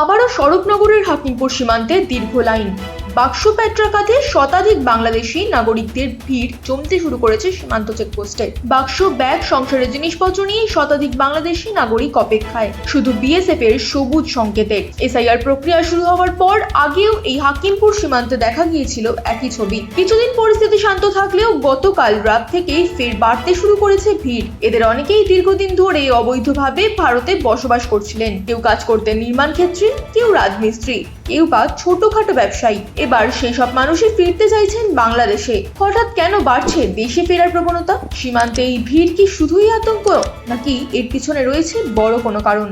আবারও স্বরূপনগরের হাকিমপুর সীমান্তে দীর্ঘ লাইন। বাক্স প্যাট্রাকাতে শতাধিক বাংলাদেশি নাগরিকদের ভিড় জমতে শুরু করেছে সীমান্ত চেকপোস্টে। বাক্স, ব্যাগ, সংসারের জিনিসপত্র নিয়ে শতাধিক বাংলাদেশি নাগরিক অপেক্ষায় শুধু বিএসএফ এর সবুজ সংকেতের। এসআইআর প্রক্রিয়া শুরু হওয়ার পর আগেও এই হাকিমপুর সীমান্তে দেখা গিয়েছিল একই ছবি। কিছুদিন পরিস্থিতি শান্ত থাকলেও গতকাল রাত থেকেই ফের বাড়তে শুরু করেছে ভিড়। এদের অনেকেই দীর্ঘদিন ধরে অবৈধভাবে ভারতে বসবাস করছিলেন। কেউ কাজ করতেন নির্মাণ ক্ষেত্রে, কেউ রাজমিস্ত্রি, কেউ বা ছোটখাটো ব্যবসায়ী। এবার সেই সব মানুষই ফিরতে চাইছেন বাংলাদেশে। হঠাৎ কেন বাড়ছে দেশে ফেরার প্রবণতা? সীমান্তে এই ভিড় কি শুধুই আতঙ্ক, নাকি এর পিছনে রয়েছে বড় কোনো কারণ?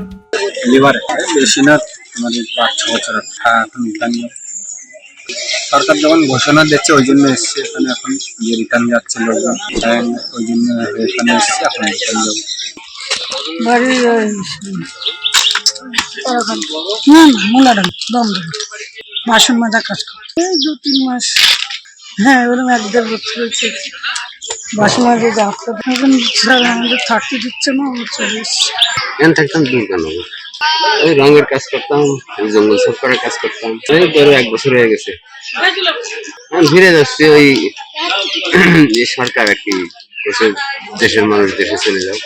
বেশি না, আমাদের ৫-৬ বছর এখন সরকার যখন ঘোষণা দিচ্ছে ওই জন্য এসছে এখানে। এখন রিটার্ন যাচ্ছে লোকজন, ওই জন্য এখানে এসছে। এখন রিটার্ন যাবো। মুলাডান বাসন মাজা কাজ করে ২-৩ মাস। হ্যাঁ, ওরকম ১-১.৫ বছর হয়েছে। বাসন মাজে আমাদের থাকতে দিচ্ছে না, চলে এসছে। থাকতাম দূর কেন, ওই রঙের কাজ করতাম, জঙ্গল সাফ করার কাজ করতাম। এই ধরো ১ বছর হয়ে গেছে ঘিরে যাচ্ছি। ওই সরকার আর কি দেশের মানুষ দেশে চলে যাও।